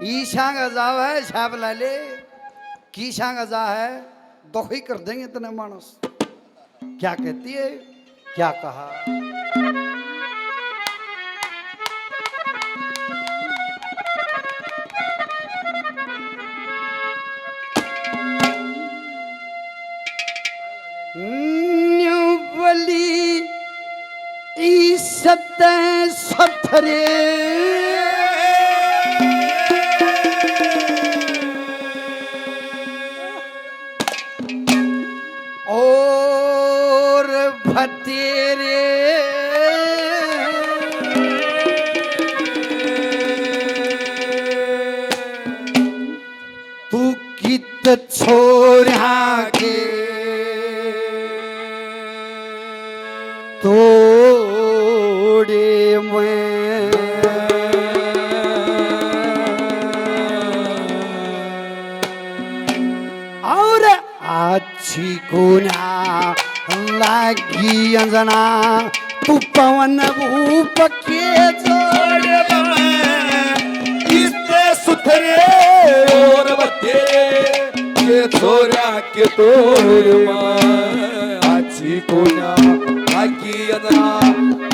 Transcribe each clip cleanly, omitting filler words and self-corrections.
ईशा गजा है छाप लाले कीशा गजा है दुखी कर देंगे इतने मानस। क्या कहती है, क्या कहा? बली ईसत सथरे और भतेरे तू कित छोरा के तोड़े में और अच्छी गुना लागी अंजना तू पवन भूप के जोड़े इससे सुथरे और बतेरे के छोरा के तोड़ अच्छी कोना लागी अदना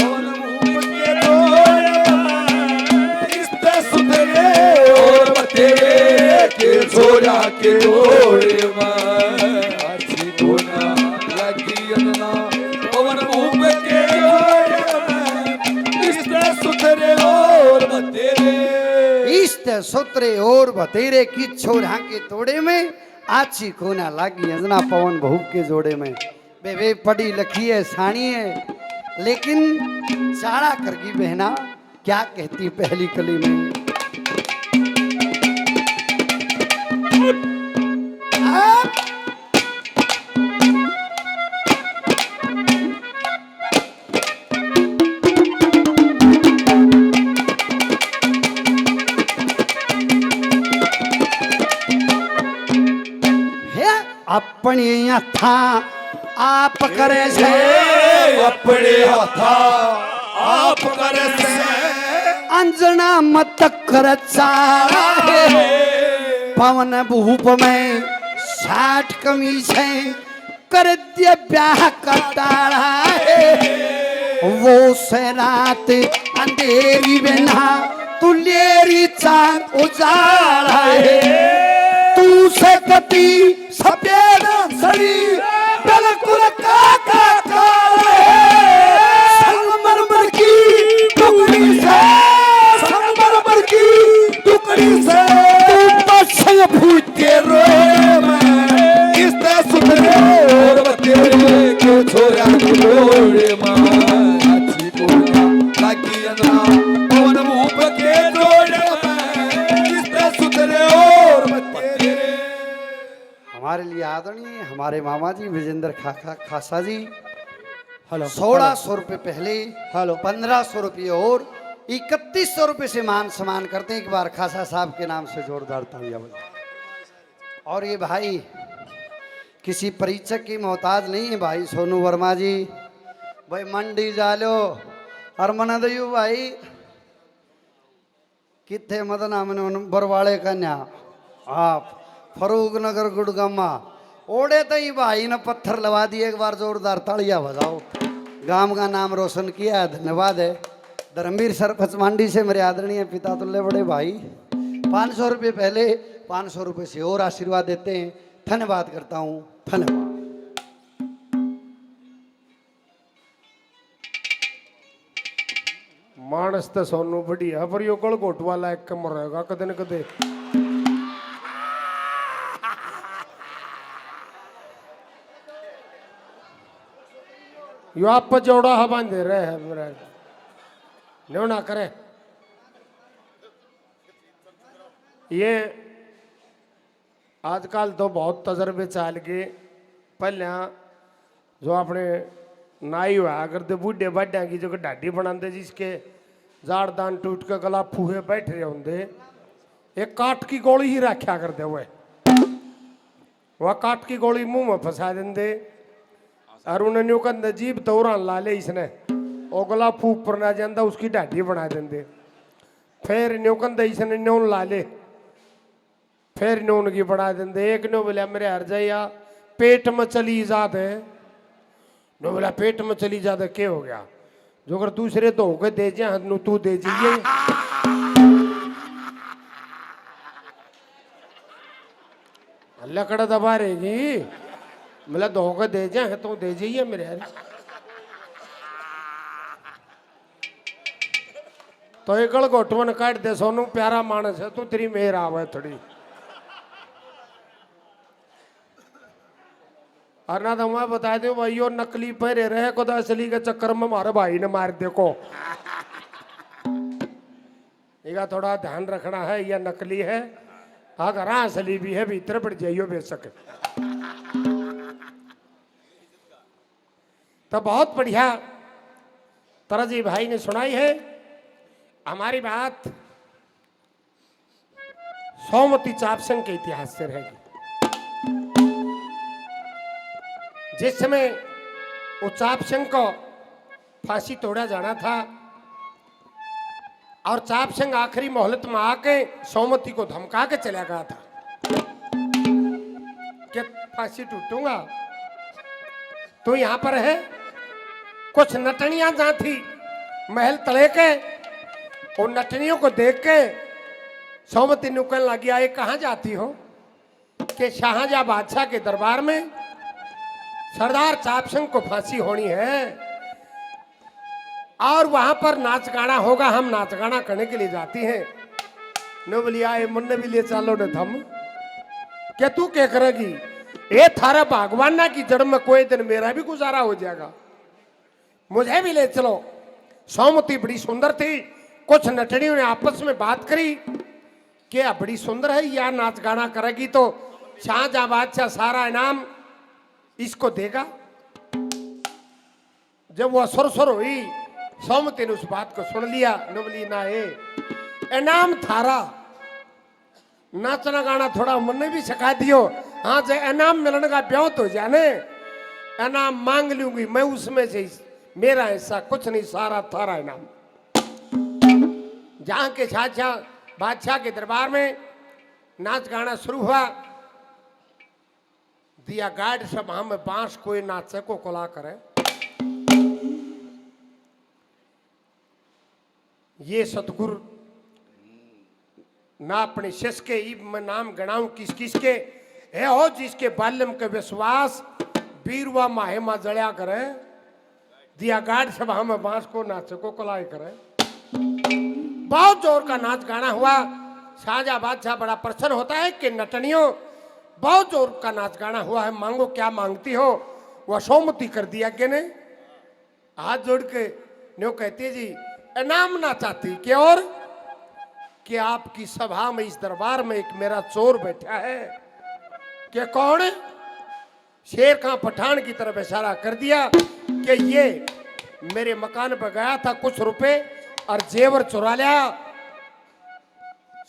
और मुंह के तोड़ इससे सुथरे और बतेरे के छोरा के तोड़ अच्छी कोना लागी अदना और मुंह के इससे सुथरे और बतेरे इष्ट सूत्रे और बतेरे की छोरा के तोड़े में आछी कोना लागी अंजना पवन भूप के जोड़े में। बेबे पढ़ी लिखी है साणी है लेकिन चाड़ा करगी बहना क्या कहती पहली कली में। अपनी था आप करे से अपने हथा आप करे से अंजना मत कर पवन भूप में 60 कमीज है कर दिया ब्याह कटाड़ा है वो से रात अंधेरी बिना तू लेरी चांद उजाड़ा है तू से कती सफेद सड़ी बिल्कुल काका संगमरमर की टुकड़ी से संगमरमर की टुकड़ी से पछंग फूट के रोए मैं इस सुथरे और बतेरे के छोरा के रोए अच्छी कोना लागी अंदना पवन भूप के जोड़े इस सुथरे और बतेरे। हमारे लिए आदरणीय हमारे मामा जी विजेंद्र खासा जी हेलो 1600 रुपये पहले हेलो 1500 रुपये और 3100 रुपये से मान सम्मान करते हैं। एक बार खासा साहब के नाम से जोरदार तालियां बजाएं। और ये भाई किसी परीक्षक की मोहताज नहीं है भाई सोनू वर्मा जी भाई मंडी जालो और मना दयू भाई कितने मदन आमने बरवाड़े कन्या आप फरूक नगर गुड़गम्मा ओड़े तो ही भाई ने पत्थर लगा दिए। एक बार जोरदार तालियां बजाओ। गांव का नाम रोशन किया है, धन्यवाद है। धर्मवीर सरपंच मंडी से मेरे आदरणीय पिता तुल्य बड़े भाई 500 रुपये पहले 500 रुपये से और आशीर्वाद देते हैं। धन्यवाद करता हूँ, धन्यवाद। मानस तो सोनू बढ़िया पर यो कल घोटवा लायक कम रहेगा कदे न कदे। यो आप पर जोड़ा हवान दे रहे हैं मेरा न्यो ना करे। ये आजकल तो बहुत तजर्बे चाल के पहले जो अपने नाई हुआ करते बूढ़े बाढ़िया की जो ढाडी बनाते जिसके जाड़दान टूट के गला फूहे बैठ रहे होंगे एक काट की गोली ही रखा करते हुए वह काट की गोली मुंह में फंसा देंगे और उन्होंने कहते जीभ तोरा ला ले इसने और गला फूक पर ना जाता उसकी ढाडी बना देंगे फिर न्यू कहते इसने न्यू ला ले फिर नून की बना देंगे। एक ने बोला मेरे हर जाइया पेट में चली जात है। नो बोला पेट में चली जात है क्या हो गया? जो अगर दूसरे तो होके दे जा तू दे जाइए। लकड़ा दबा रहेगी मतलब धोखे दे जा तो दे जाइए मेरे यार। तो एक घोटवन काट दे सोनू प्यारा मानस है तू तेरी मेहर आवे थोड़ी। और ना तो मैं बता दू भाई यो नकली पहरे रहे को तो असली के चक्कर में हमारे भाई ने मार देखो। इका थोड़ा ध्यान रखना है यह नकली है अगर असली भी है भीतर पड़ जाइयो बेशक। तो बहुत बढ़िया तरह जी भाई ने सुनाई है। हमारी बात सोमवती चापसंग के इतिहास से रहेगी। जिस समय वो चापसंग को फांसी तोड़ा जाना था और चापसंग आखिरी मोहलत में आके सोमवती को धमका के चला गया था कि फांसी टूटूंगा तो यहां पर है। कुछ नटनियां जहां थी महल तले के उन नटनियों को देख के सोमवती ने कहने लगी आए कहां जाती हो? कि शाहजहां बादशाह के दरबार में सरदार चापसंग को फांसी होनी है और वहां पर नाच गाना होगा, हम नाच गाना करने के लिए जाती हैं। नो बोलिया आए मुन्ने भी ले चलो न थम। क्या तू क्या करेगी? ये थारा भगवान की जड़ में कोई दिन मेरा भी गुजारा हो जाएगा, मुझे भी ले चलो। सोमवती बड़ी सुंदर थी। कुछ नटनियों ने आपस में बात करी कि बड़ी सुंदर है या नाच गाना करेगी तो शाहजहां बादशाह सारा इनाम इसको देगा। जब वो सुरसुर हुई सोमवती ने उस बात को सुन लिया। नवली ना है इनाम थारा नाचना गाना थोड़ा मन भी सिखा दियो। हाँ जो इनाम मिलने का ब्याह तो जाने इनाम मांग लूंगी मैं उसमें से मेरा हिस्सा कुछ नहीं सारा थारा इनाम। जहां के शाहजहां बादशाह के दरबार में नाच गाना शुरू हुआ। दिया गार्ड सब हम बांस कोई नाचे को कोला करे। ये सतगुरु ना अपने शिष्य के ई मैं नाम गणाऊं किस किस के है हो जिसके बाल्यम के विश्वास बीरवा माहे मा जड़िया करे। दिया गार्ड सब हम बांस को नाचे को कोलाई करे। बहुत जोर का नाच गाना हुआ। शाहजहां बादशाह बड़ा प्रसन्न होता है कि नटनियों बहुत जोर का नाच गाना हुआ है, मांगो क्या मांगती हो? वह सोमवती कर दिया कि ने हाथ जोड़ के न्यो कहती जी इनाम ना चाहती कि और कि आपकी सभा में इस दरबार में एक मेरा चोर बैठा है। कि कौन? शेर खां पठान की तरफ इशारा कर दिया कि ये मेरे मकान पर गया था, कुछ रुपए और जेवर चुरा लिया।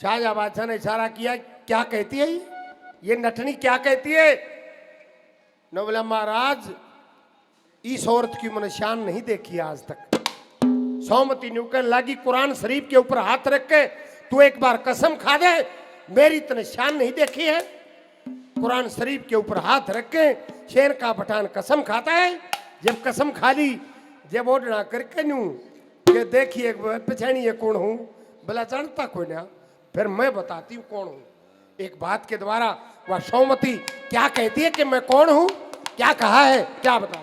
शाहजहां बादशाह ने इशारा किया क्या कहती है ये नटनी क्या कहती है? न बोला महाराज इस औरत की मैंने शान नहीं देखी आज तक। सोमवती ने कहने लगी कुरान शरीफ के ऊपर हाथ रख के तू एक बार कसम खा दे मेरी इतनी शान नहीं देखी है। कुरान शरीफ के ऊपर हाथ रख के शेर का पठान कसम खाता है। जब कसम खा ली जब ओढ़ना करके नू कि देखिए पछाणिए कौन हूं? बोला जानता कोई ना। फिर मैं बताती हूँ कौन हूं। एक बात के द्वारा वह सोमवती क्या कहती है कि मैं कौन हूं, क्या कहा है, क्या बताऊं।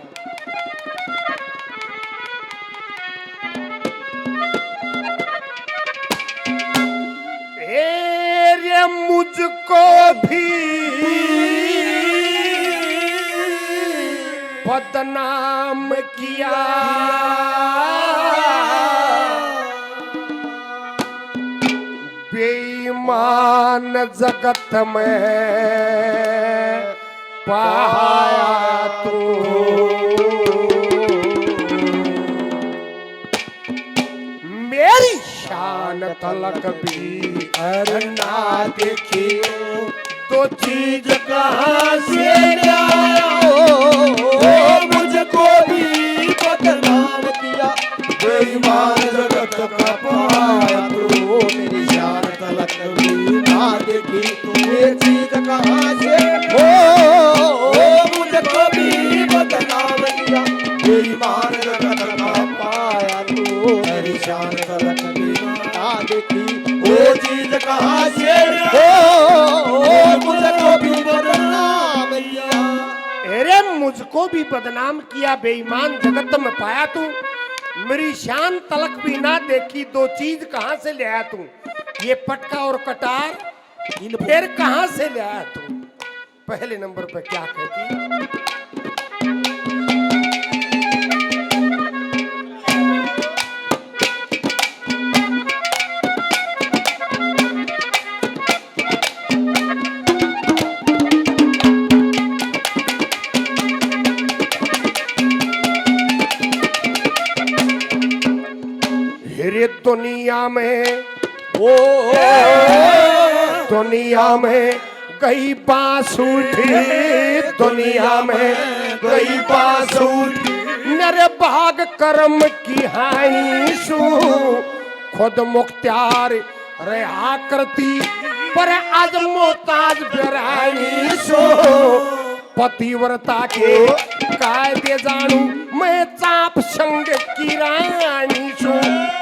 रे मुझको भी बदनाम किया बेईमान जगत में पाया तू। मेरी शान तलक भी ना देखी तो चीज कहाँ से लाया? मुझको भी बदनाम किया बेईमान जगत का पाया तू। मेरी शान तलक भी ना ना देखी ये चीज कहाँ से हो मुझको भी बदनाम किया बेईमान जगत का पाया तू मेरी शान तलक भी ना देखी वो चीज कहाँ से हो मुझको भी बदनाम किया। अरे मुझको भी बदनाम किया बेईमान जगत में पाया तू मेरी शान तलक भी ना देखी दो चीज कहाँ से ले आया तू ये पटका और कटार फिर कहाँ से ले आया तू। पहले नंबर पे क्या कहती रे दुनिया में ओ दुनिया में गई बांसुरी दुनिया में गई बांसुरी मेरे भाग कर्म की हानि सु खुद मुख्तियार रहा करती पर आज मोहताज बेरानी सो पतिव्रता के कायदे जानू मैं चाप संग की रानी सो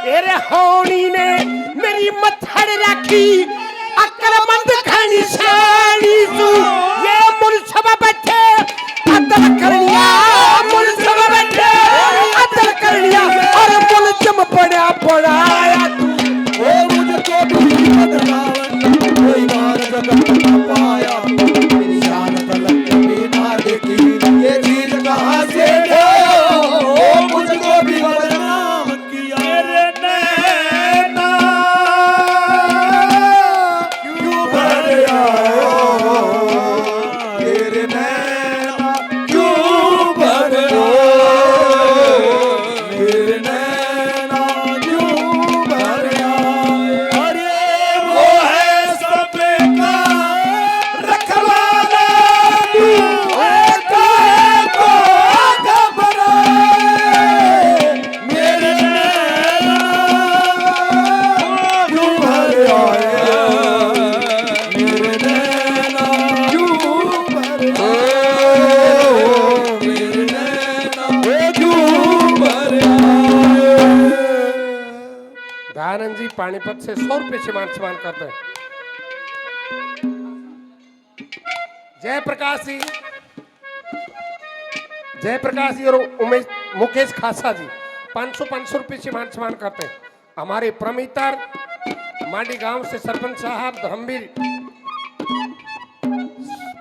तेरे होनी ने मेरी मथड़ रखी अक्लमंद खानी शानी सो ये मुलसबा बैठे अदर कर लिया मुलसबा बैठे अदर कर लिया और मुलजम पड़ा पड़ाया तू ओ मुझको भी बदनाम कोई मान जगत का पाया मेरी शान तलक भी ना देखी ये चीज कहाँ से हो मुझको भी बदनाम किया। मेरे नैना क्यों भर आए मेरे नैना क्यों भर आए मेरे नैना क्यों भर आए अरे वो है सबका रखवाला तू काहे को घबराए मेरे नैना क्यों भर आए मेरे नैना क्यों भर आए मेरे नैना क्यों भर आए। दयानंद जी पानीपत से 100 रुपए से मान करते हैं। जयप्रकाश जी और उमेश मुकेश खासा जी 500 रुपए से मान करते हैं। हमारे प्रमितर मांडी गांव से सरपंच साहब धर्मवीर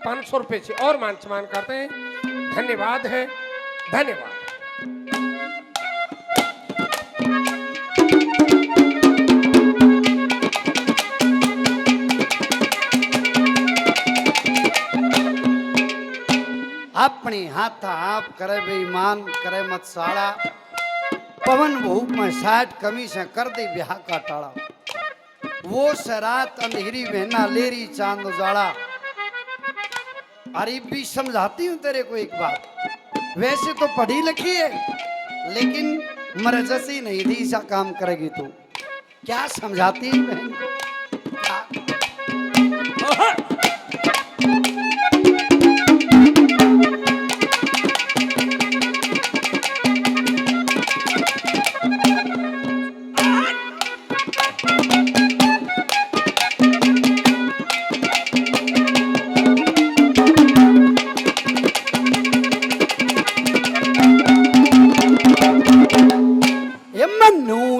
500 रुपए से और मान करते हैं। धन्यवाद है धन्यवाद। अपनी हाथा आप करे बेईमान करे मत साड़ा पवन भूप में 60 कमी से कर दे ब्याह का टाड़ा वो सरात अंधेरी बहना लेरी चांद उजाड़ा। अरे भी समझाती हूँ तेरे को एक बात वैसे तो पढ़ी लिखी है लेकिन मरजसी नहीं थी ऐसा काम करेगी तू क्या समझाती है बहन को क्या?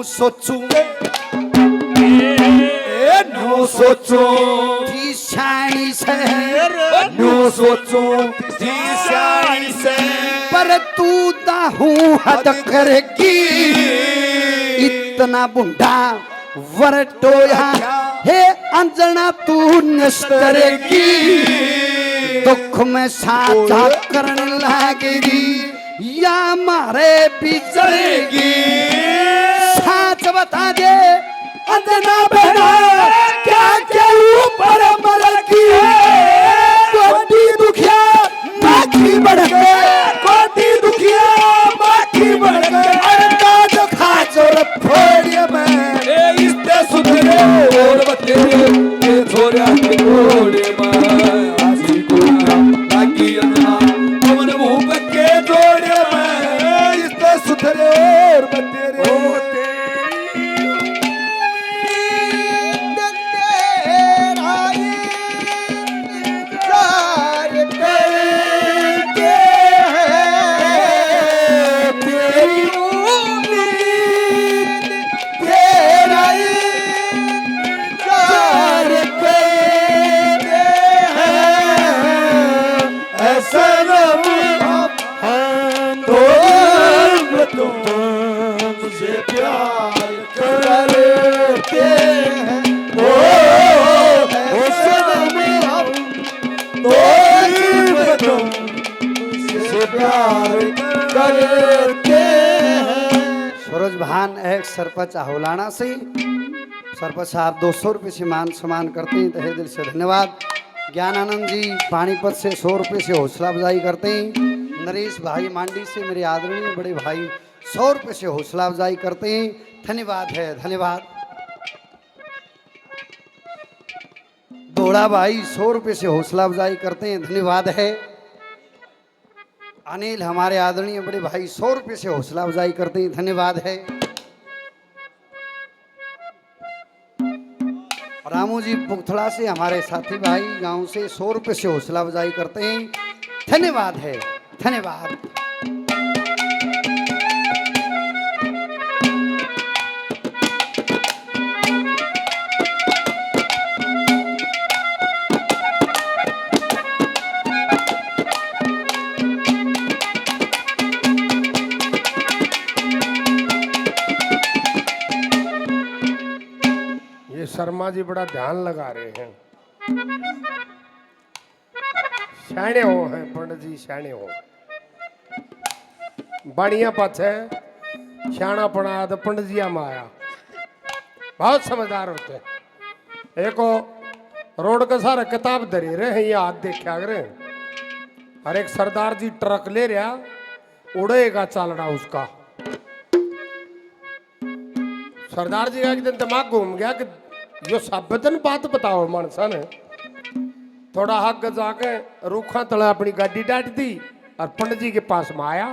सोचूंगे नो सोचो थी शानी से नो सोचो शानी से पर तू दाहू हद करेगी इतना बुंडा वरटोया हे अंजना तू निस्तरेगी दुख में साझा करने लगेगी या मारे बिछड़ेगी साच बता दे अंजना बहना क्या क्या ऊपर मर की कोटी दुखिया माखी बढ़ गए कोटी दुखिया माखी बढ़ गए अंडा जो खा चोर फोड़िए मैं इससे सुधरे और बतेरे ये छोरा करते हैं। सूरज भान एक सरपंच ahoलाना से सरपंच साहब 200 रुपये से मान सम्मान करते हैं, तहे दिल से धन्यवाद। ज्ञानानंद जी पानीपत से 100 रुपये से हौसला अफजाई करते हैं। नरेश भाई मांडी से मेरे आदरणीय बड़े भाई 100 रुपये से हौसला अफजाई करते हैं, धन्यवाद है, धन्यवाद। दोड़ा भाई 100 रुपये से हौसला अफजाई करते हैं, धन्यवाद है। अनिल हमारे आदरणीय बड़े भाई 100 रुपये से हौसला अफजाई करते हैं, धन्यवाद है। रामू जी पुगथड़ा से हमारे साथी भाई गांव से 100 रुपये से हौसला अफजाई करते हैं, धन्यवाद है, धन्यवाद। ये शर्मा जी बड़ा ध्यान लगा रहे हैं। शाणे हो हैं पंडित जी, शाणे हो। बढ़िया पथ है, शाना पड़ा तो पंडित जी में आया। बहुत समझदार होते हैं। एक रोड का सारा किताब धरी रहे हैं, ये हाथ देखा करे। और एक सरदार जी ट्रक ले रहा, उड़ेगा चल रहा उसका। सरदार जी का एक दिन दिमाग घूम गया कि यो सब दिन बात बताओ मानसा ने। थोड़ा हक जाके रूखा तला अपनी गाड़ी डाट दी और पंडित जी के पास में आया।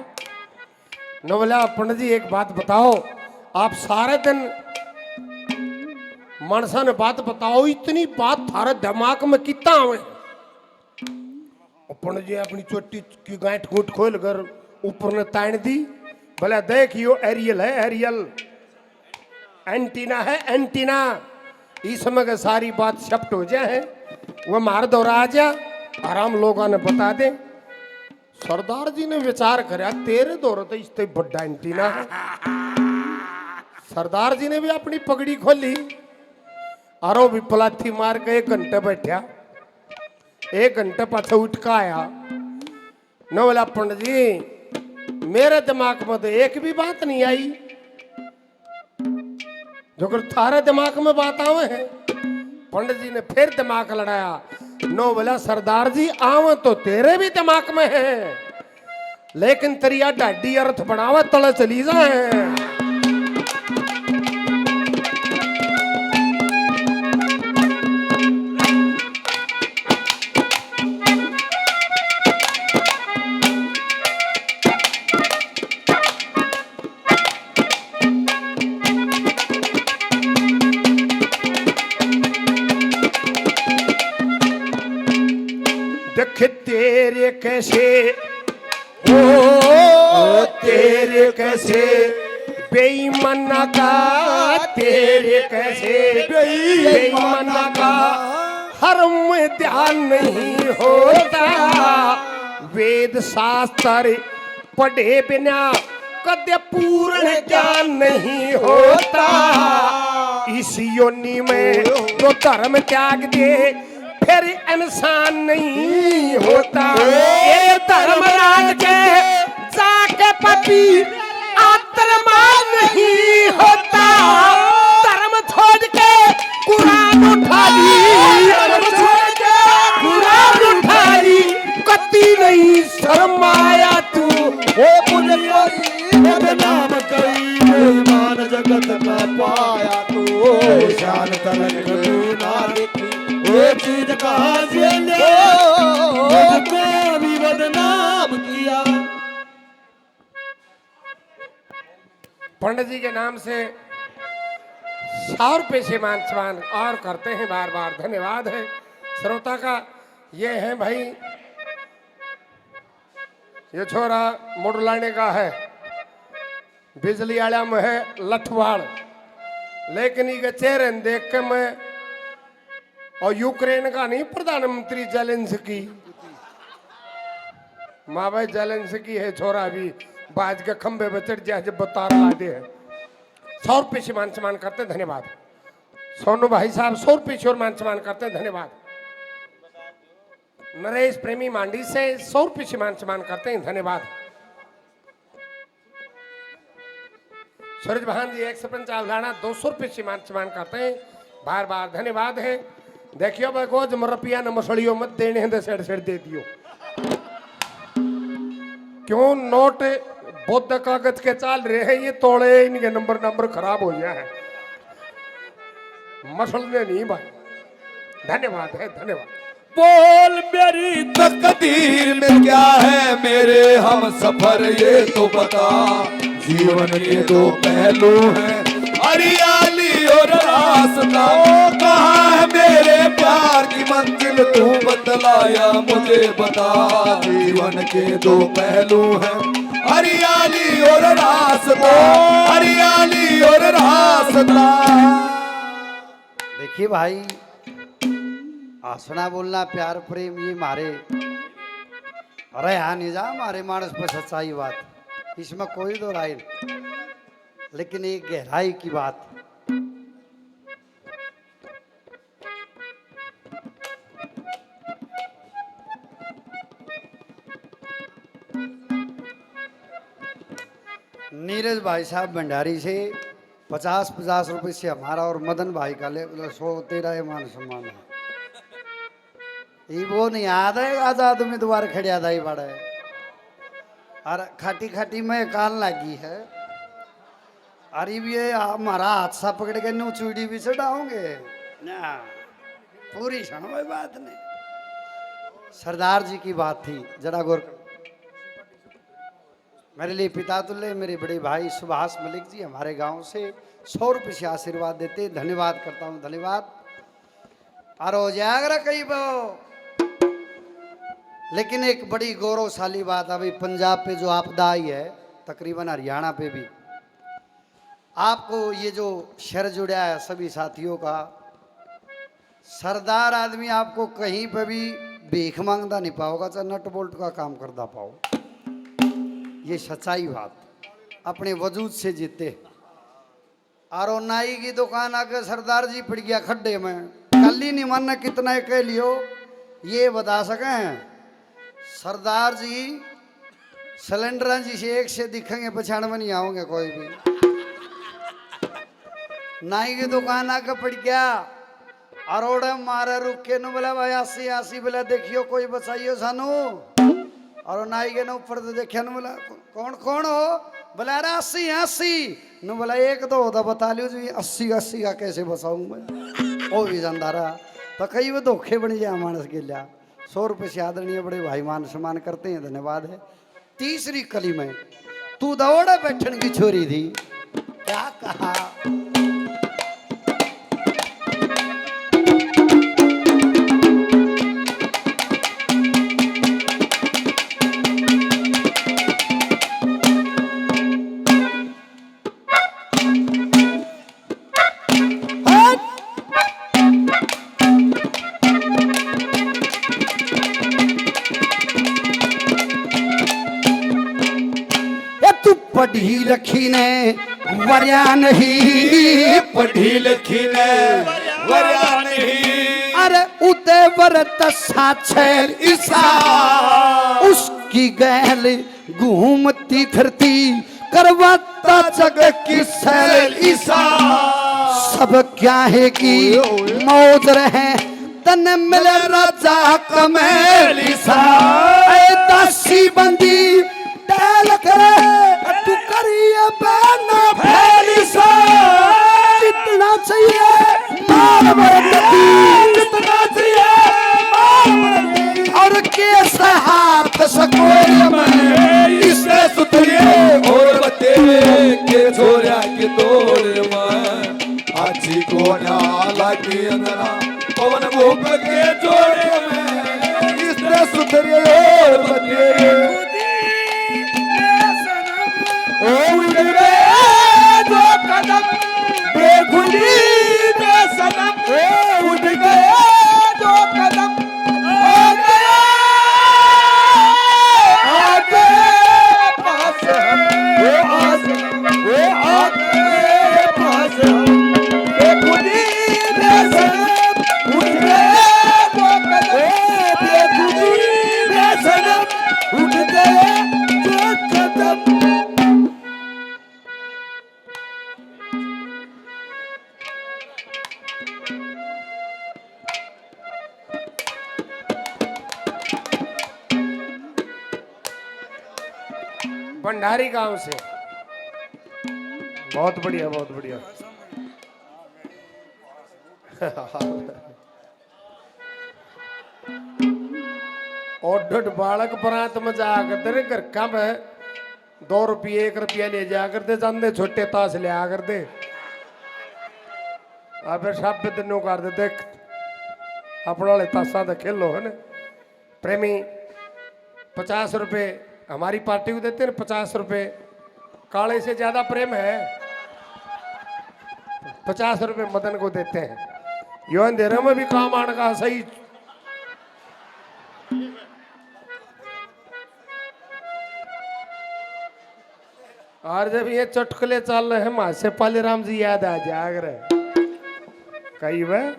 न बोला पंडित जी एक बात बताओ, आप सारे दिन मानसा ने बात बताओ, इतनी बात थारे दिमाग में कितना आवे। पंडित जी अपनी चोटी की गांठ घूट खोल कर ऊपर ने तान दी। बोला देख यो एरियल है, एरियल एंटीना है, एंटीना। इस समय का सारी बात शप्ट हो जाए, वो मार दौरा आ जा, आराम लोगों ने बता दे। सरदार जी ने विचार करा, तेरे दौर तो इससे बड़ा एंटीना है। सरदार जी ने भी अपनी पगड़ी खोली और वो भी पलाथी मार के 1 घंटे बैठा। 1 घंटे पाछे उठ के आया। न बोला पंडित जी मेरे दिमाग में तो एक भी बात नहीं आई, जो कर थारे दिमाग में बात आवे है। पंडित जी ने फिर दिमाग लड़ाया। नो बोला सरदार जी आवे तो तेरे भी दिमाग में है, लेकिन तेरिया डाडी अर्थ बनावे तले चली जाए। देख तेरे कैसे हो, तेरे कैसे बेईमाना का, तेरे कैसे बेईमाना का हरम ध्यान नहीं होता। वेद शास्त्र पढ़े बिना कदे पूर्ण ज्ञान नहीं होता। इस योनि में जो धर्म त्याग दे फिर इंसान नहीं होता। ये धर्मराज के जाके पति आत्मान नहीं होता। धर्म छोड़ के कुरान उठा ली, धर्म छोड़ के कुरान उठा ली, कति नहीं शर्माया तू। ओ मुझे नाम कई मान जगत का पाया तू। शान तलक तू ना देखी, वो चीज कहाँ से ले मुझको भी बदनाम किया। पंडित जी के नाम से 100 रुपये से मान सम्मान और करते हैं बार बार, धन्यवाद है श्रोता का। ये है भाई, ये छोरा मुडलाने का है, बिजली आला में है लठवाड़, लेकिन ये चेहरे देख के मैं, और यूक्रेन का नहीं प्रधानमंत्री जेलेंस्की, माँ भाई जेलेंस्की है छोरा, भी बाज के खंबे पे चढ़ जाए जब बता रहा दे। 100 रुपये से मान सम्मान करते, धन्यवाद। सोनू भाई साहब 100 रुपये से और मान सम्मान करते, धन्यवाद। नरेश प्रेमी मांडी से 100 रुपये से मान सम्मान करते हैं, धन्यवाद। सूरज भान जी 150 लाना 200 रुपये सम्मान करते हैं, बार बार धन्यवाद है। देखियो भाई को रुपया न मसलियो मत देने हैं, सेड सेड दे दियो। क्यों नोट बौद्ध कागज के चाल रहे हैं, ये तोड़े इनके नंबर खराब हो गया है, मसलने नहीं भाई। धन्यवाद है, धन्यवाद। बोल मेरी तकदीर में क्या है मेरे हम सफर ये तो बता। जीवन के दो पहलू हैं, हरियाली और रास्ता। कहाँ है मेरे प्यार की मंजिल तू बतलाया मुझे बता। जीवन के दो पहलू हैं, हरियाली और रास्ता, हरियाली और रास्ता। देखिए भाई, हंसना बोलना प्यार प्रेम ये मारे अरे यहाँ नहीं जा हमारे मानस पर सच्चाई बात, इसमें कोई दो राय नहीं, लेकिन एक गहराई की बात। नीरज भाई साहब भंडारी से 50-50 रुपए से हमारा और मदन भाई का ले 113 मान सम्मान है। ये वो नहीं याद है, आजाद उम्मीदवार खड़िया था बड़ा है और खाटी खाटी में कान लगी है। अरे ये हमारा हादसा पकड़ के नो चूड़ी भी चढ़ाओगे ना, पूरी सुनो भाई बात नहीं। सरदार जी की बात थी, जरा गौर करो। मेरे लिए पिता तुल्य मेरे बड़े भाई सुभाष मलिक जी हमारे गांव से 100 रुपये से आशीर्वाद देते, धन्यवाद करता हूं, धन्यवाद। और हो जाएगा कई वो, लेकिन एक बड़ी गौरवशाली बात, अभी पंजाब पे जो आपदा आई है, तकरीबन हरियाणा पे भी आपको ये जो शर जुड़ा है सभी साथियों का, सरदार आदमी आपको कहीं पे भी भीख मांगता नहीं पाओगा, चाहे नट बोल्ट का काम करता पाओ। ये सच्चाई बात, अपने वजूद से जीते। और नाई की दुकान आके सरदार जी पड़ गया खड्डे में, कल ही नहीं मानना कितना कह लियो, ये बता सकें सरदार जी सिलेंडर जी से एक से दिखेंगे, पछाड़ में नहीं आओगे कोई भी। नाई की दुकान आके पड़ गया, अरोड़े मारे रुक के नु बोला भाई 80 बोला देखियो कोई बचाइयो सानू। और नाई के ऊपर तो देखिया नु बोला कौन कौन हो, बोला अरे 80 नु बोला एक दो होता बता लियो जी, 80 का कैसे बचाऊं मैं, वो भी जानता रहा। तो कई वो धोखे बन जाए मानस के लिया। 100 रुपये से आदरणीय बड़े भाई मान सम्मान करते हैं, धन्यवाद है। तीसरी कली में तू दौड़े बैठन की छोरी थी, क्या कहा पढ़ी लिखी ने वरिया नहीं, पढ़ी लिखी ने वरिया नहीं। अरे उते वरत साछेल ईसा, उसकी गैल घूमती फिरती करवाता जग की सैल ईसा। सब क्या है कि मौज रहे तन मिले राजा कमेल ईसा। दासी बंदी टहल करे तू करिए बैना फैली सा, जितना चाहिए मार बरकती, जितना चाहिए मार बरकती। और कैसे हाथ सकोए मैं इससे सुतरिए और बते के छोरा के तोड़ में। आजी को ना लगी अंदरा पवन भूप के जोड़े में। इससे सुतरिए और बते उठ गए दो कदम बेखुदी बेसनम। उठ गए दो कदम हो गए आगे पास वो आगे पास बेखुदी बेसनम। उठ गए दो कदम बेखुदी बेसनम। उठ भंडारी गांव से। बहुत बढ़िया, बहुत बढ़िया। और बालक परात में जा करते घर का में 2 रुपये 1 रुपया ले जा करते, चांदे छोटे ताश ले आ करते। अब सब दिनों कर दे देख अपना वाले ताशा तो खेलो है ना प्रेमी। 50 रुपये हमारी पार्टी को देते हैं, 50 रुपये। काले से ज्यादा प्रेम है, 50 रुपये मदन को देते हैं। यो अंधेरे में भी काम आने का सही। और जब ये चुटकुले चल रहे हैं माँ से पाली राम जी याद आ जाग रहे कई वह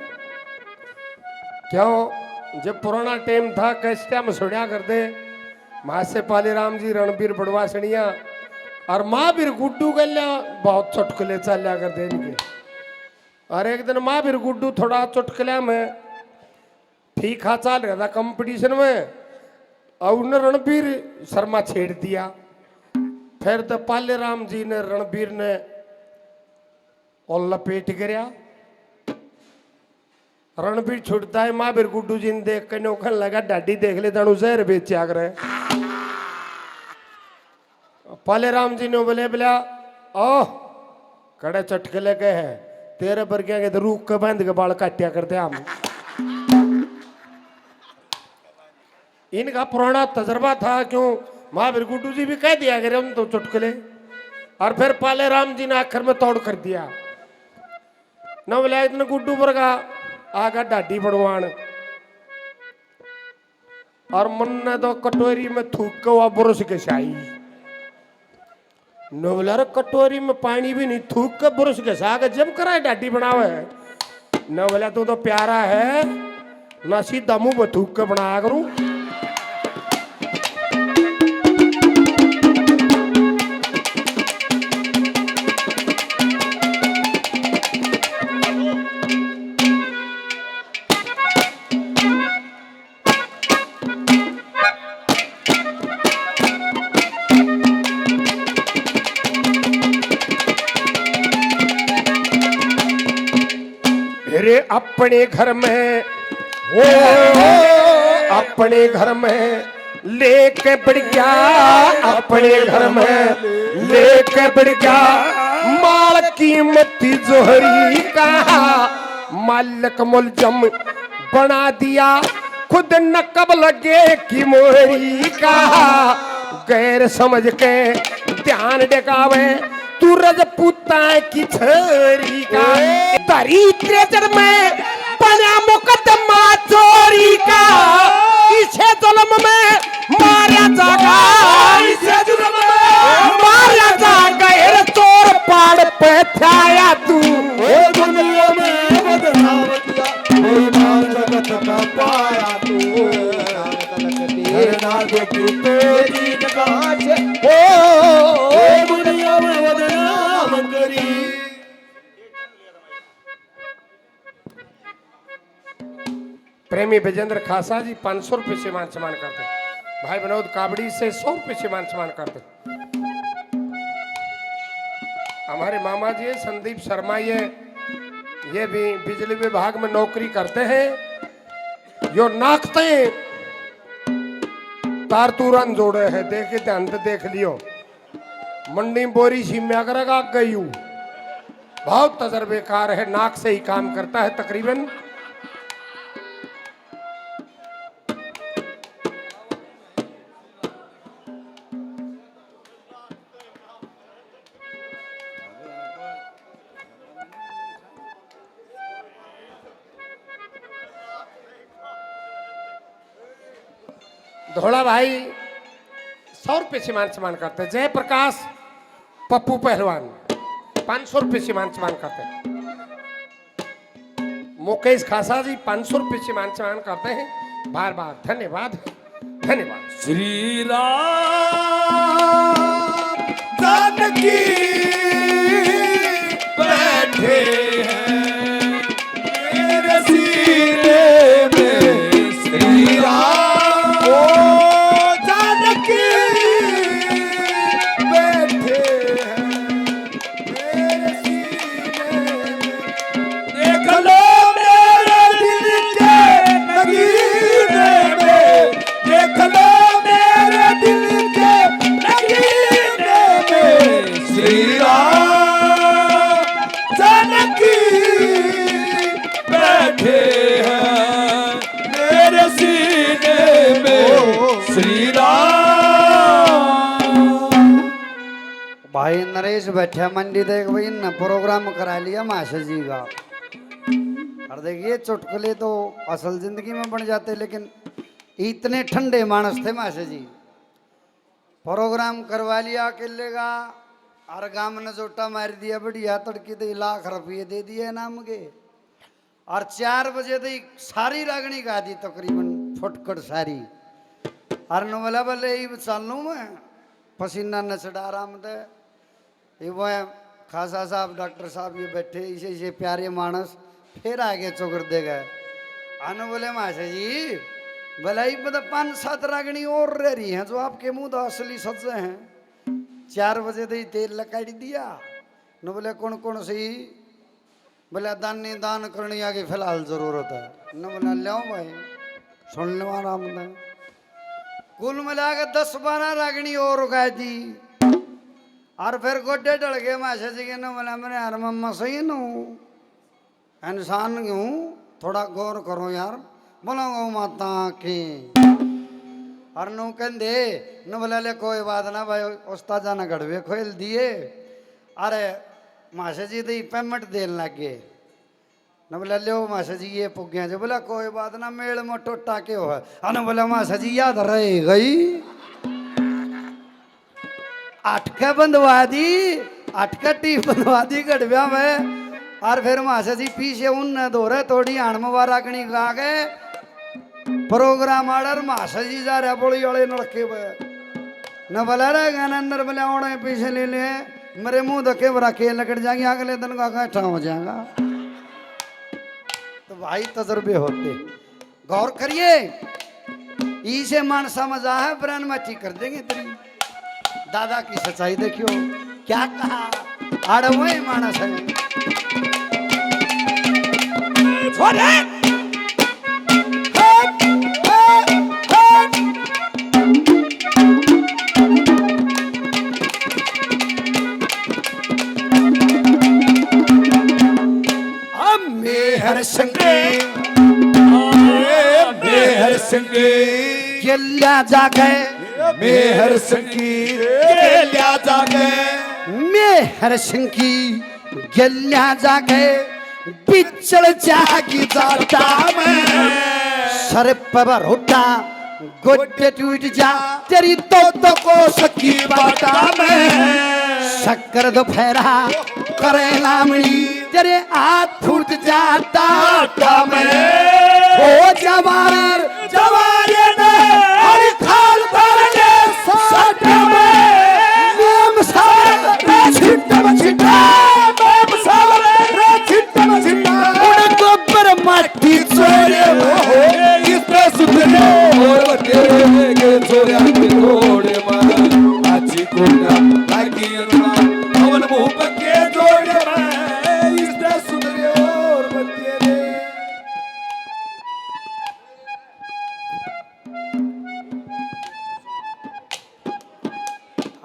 क्यों। जब पुराना टाइम था कैसे में सुनिया करते माँ से पाली राम जी रणबीर बड़वासनिया और महावीर गुड्डू गल्या बहुत चुटकुले चलिया करते इनके। और एक दिन महावीर गुड्डू थोड़ा चुटकुला में ठीक हा चल रहा था कंपटीशन में, और उन्हें रणबीर शर्मा छेड़ दिया। फिर तो पाले राम जी ने रणबीर ने और लपेट गिरा। रणबीर छुटता है, महावीर गुड्डू जी ने देख कर नौखन लगा डाडी देख ले तनु जहर बेच आग रहे। पाले राम जी ने बोले बोला ओह कड़े चटकले के है तेरे बर्गिया के तो रूख के बांध के बाल काटिया करते हम। इनका पुराना तजर्बा था क्यों महावीर गुड्डू जी भी कह दिया करे हम तो चुटकुले। और फिर पाले राम जी ने आखिर में तोड़ कर दिया न बोला इतने गुड्डू पर का आगा डाडी बड़वान। और मन ने तो कटोरी में थूक के हुआ बुरश के शाही न बोला रे कटोरी में पानी भी नहीं थूक के बुरश के साग जब कराए डाडी बनावे न बोला तू तो प्यारा है ना सीधा मुंह में थूक के बनाया करूं। अपने घर में ओ अपने घर में लेके बढ़ गया, अपने घर में लेके बढ़ गया माल कीमती जोहरी का मालिक मुलजम बना दिया खुद नकब लगे की मोहरी का। गैर समझ के ध्यान डकावे तू रजपूता की छरी का दरिद्र में बना मुकदमा चोरी का। इसे जुल्म में मारा जागा, इसे जुल्म में मारा जागा ये चोर पाड़ पे थाया तू दुनिया में बदनाम किया कोई नाम जगत का पाया तू ना देखी तेरी नकाश ओ दुनिया में बदनाम करी। प्रेमी विजेंद्र खासा जी 500 रुपये से मान सम्मान करते। भाई विनोद काबड़ी से 100 रुपये से मान सम्मान करते। हमारे मामा जी संदीप शर्मा ये भी बिजली विभाग में नौकरी करते हैं। यो नाकते तार तुरंत जोड़े हैं देखे ध्यान से देख लियो मंडी बोरी सीम्या करेगा गई बहुत तजर्बेकार है नाक से ही काम करता है तकरीबन। धोला भाई 100 रुपये से मान सम्मान करते। जय प्रकाश पप्पू पहलवान 500 रुपये से मान सम्मान करते। मुकेश खासा जी 500 रुपये से मान सम्मान करते हैं। बार बार धन्यवाद धन्यवाद। श्री राम जानकी बैठे हैं मेरे सीने में श्री राम जानकी महेश बैठा मंडी देख भाई न प्रोग्राम करा लिया माशा जी का। और देखिए चुटकुले तो असल जिंदगी में बन जाते, लेकिन इतने ठंडे मानस थे माशा जी। प्रोग्राम करवा लिया अकेले का, और गांव ने जोटा मार दिया बढ़िया तड़की तो लाख रुपये दे दिए नाम के। और 4 बजे तो सारी रागनी गा दी तकरीबन फुटकट सारी। और न बोला बोले ये चल लूँ मैं, पसीना न चढ़ा रहा मैं। ये वो खासा साहब डॉक्टर साहब ये बैठे इसे इसे प्यारे मानस फिर आगे चौकर दे गए। अन बोले माशा जी भलाई मतलब 5-7 रागनी और रह रही हैं जो आपके मुंह तो असली सच्चे हैं। 4 बजे तो ही तेल लकाड़ी दिया न। बोले कौन कौन सी? बोले दान करनी आगे फिलहाल जरूरत है न। बोला लो भाई सुनने वाला मतलब कुल मिला के 10-12 रागनी और उगा दी। और फिर गोड्डे डल गए माशा जी के न। बोला मैंने यार मम्मा सही न हूँ, इंसान हूँ, थोड़ा गौर करो यार। बोला गौ माता की। और नु कहते न। बोला ले कोई बात ना भाई, उस्ताद जाना गड़वे खोल दिए। अरे माशा जी तो पेमेंट देने लग गए न। बोला लो माशा जी ये पुग्या जो। बोला कोई बात ना मेल में टोटा के हो। अन बोला माशा जी याद रह गई, अटका बंधवा दी, अटका टी बंधवा दी गड़व्या में। और फिर माशा जी पीछे उन दो रहे थोड़ी आणमवारा कणी गा गए प्रोग्राम आर्डर। माशा जी जा रहा बोली वाले लड़के न। बोला रे गाना अंदर बोले ओढ़े पीछे ले ले मेरे मुंह धके बरा के लकड़ जाएंगे अगले दिन का इकट्ठा हो जाएगा। तो भाई तजुर्बे होते, गौर करिए। इसे मान समझ है ब्रांड में ठीक कर देंगे तेरी। दादा की सच्चाई देखियो क्या कहा, आड़े वही मानस है। मेहर संगे मेहर संगे गेल्या जागे, मेहर संगी गेल्या जागे, मेहर संगी गेल्या जागे। बिचड़ जागी जाता मैं सर पर होटा गोटे टूट जा तेरी तो को सकी बाटा में। शक्कर दोपहरा करे लामड़ी तेरे हाथ फूट जाता में। ओ जवार जवार ने हरी खाल पर ले साथ में। नाम सावर छिट्टा छिट्टा नाम सावर छिट्टा छिट्टा उन गोबर माटी छोड़े हो इतना सुधरे और तेरे के छोरा के जोड़े मां अच्छी कोना लागी ना पवन मुंह के जोड़े मां इतना सुधरे और तेरे।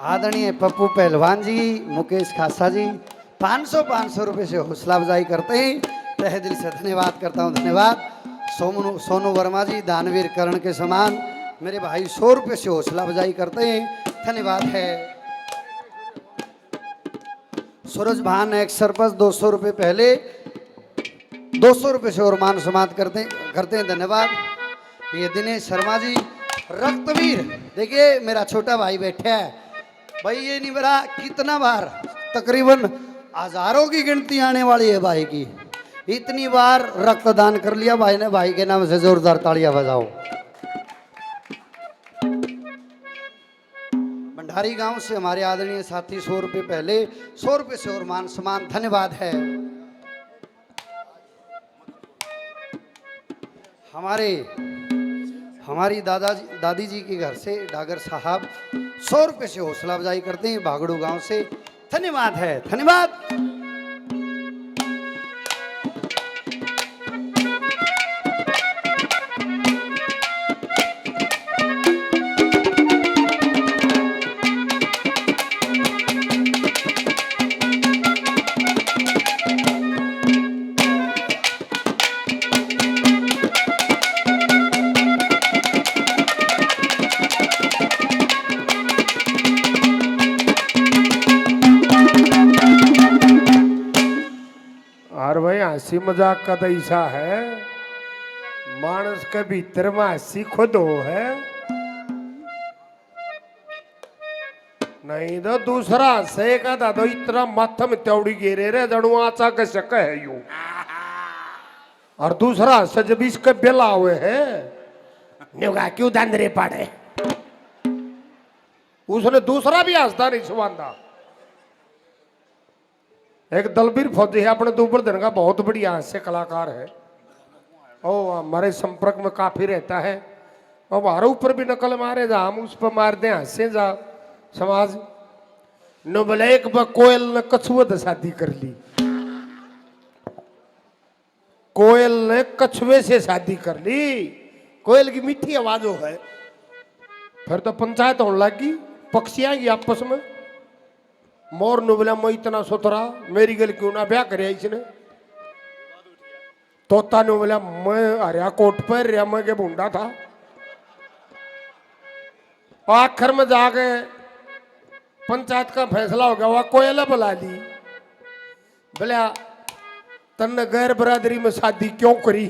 आदरणीय पप्पू पहलवान जी, मुकेश खासा जी 500 रुपए से हौसला अफजाई करते हैं। तहे दिल से धन्यवाद करता हूँ, धन्यवाद। सोनू वर्मा जी दानवीर करण के समान मेरे भाई 100 रुपए से हौसला अफजाई करते हैं, धन्यवाद है। सूरज भान एक सरपंच 200 रुपए पहले 200 रुपए से और मान सम्मान करते हैं, धन्यवाद। ये दिनेश शर्मा जी रक्तवीर, देखिए मेरा छोटा भाई बैठा है भाई, ये नहीं मेरा कितना बार तकरीबन हजारों की गिनती आने वाली है भाई की। इतनी बार रक्तदान कर लिया भाई ने, भाई के नाम से जोरदार तालियां बजाओ। भंडारी गांव से हमारे आदरणीय साथी 100 रुपए पहले 100 रुपए से और मान सम्मान, धन्यवाद है। हमारी दादी जी के घर से डागर साहब 100 रुपए से हौसला अफजाई करते हैं, भागड़ू गांव से, धन्यवाद है, धन्यवाद। हंसी मजाक का तो ऐसा है, मानस के भीतर में हंसी खुद हो है, नहीं तो दूसरा हंसे का था तो इतना माथा में त्योड़ी गिरे रे जड़ू आचा के शक है यू, और दूसरा हंसे जब इसके बेला हुए है न्योगा क्यों दंदरे पड़े, उसने दूसरा भी हंसता नहीं सुवांदा। एक दलबीर फौजी है अपने दुबरदन का, बहुत बढ़िया हास्य कलाकार है, ओ हमारे संपर्क में काफी रहता है, और हमारे ऊपर भी नकल मारे जा, हम उस पर मार दे हंसे जा समाज न बोले। एक बार कोयल ने कछुए से शादी कर ली, कोयल ने कछुए से शादी कर ली, कोयल की मीठी आवाज हो है, फिर तो पंचायत होने लगी, पक्षियां की आपस में, मोर ने बोला मैं इतना सुथरा मेरी गल क्यों ना ब्याह करे इसने, तोता ने बोला मैं हरिया कोट पर रिया मैं के भूडा था, और आखिर में जाके पंचायत का फैसला हो गया, वह कोयला बुला ली, बोला तन्ने गैर बरादरी में शादी क्यों करी,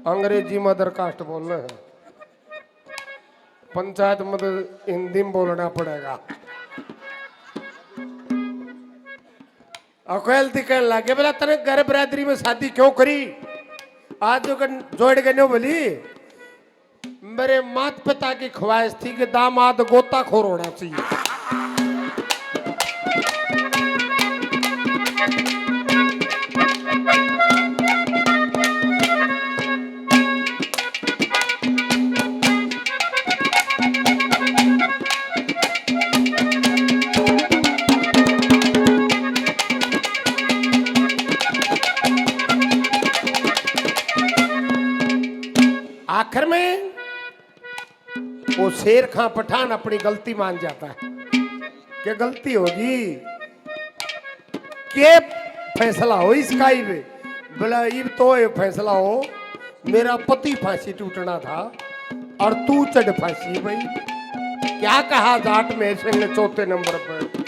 अंग्रेजी में अदर कास्ट बोलना है, पंचायत में तो हिंदी में बोलना पड़ेगा। अकेल थी कहने लगे बोला तने गैर बरादरी में शादी क्यों करी, आज जो जोड़ के नहीं बोली मेरे माता पिता की ख्वाहिश थी कि दामाद गोताखोर होना चाहिए। आखिर में वो शेर खां पठान अपनी गलती मान जाता है कि गलती होगी, के फैसला हो इसका ही वे बोला इब तो ये फैसला हो, मेरा पति फांसी टूटना था और तू चढ़ फांसी भाई, क्या कहा जाट में संग चौथे नंबर पर।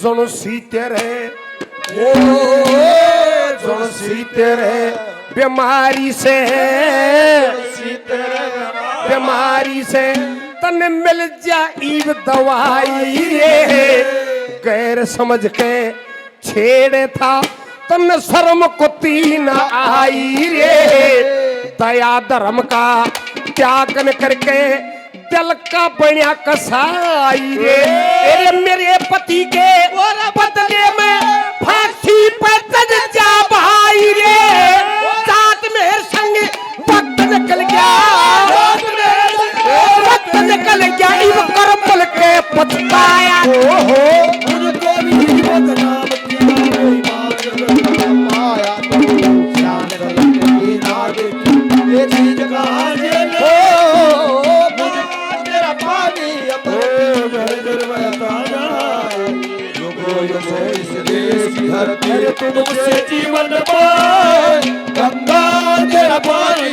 जन सीते रहे जन सीते रहे बीमारी से, बीमारी से तन मिल जाई दवाई रे, गैर समझ के छेड़े था तन शर्म को तीन आई रे, दया धर्म का त्यागन करके दिल का बनिया कसाई रे, मेरे पति के बदले में फांसी पर चढ़ जा भाई रे, साथ मेरे संग वक्त निकल गया, वक्त निकल गया इब कर्म मिल के पछताया, उनको भी बदनाम किया माया शान की ना देखी ये चीज कहां से तुमसे जीवन पाए गंगा तेरा पानी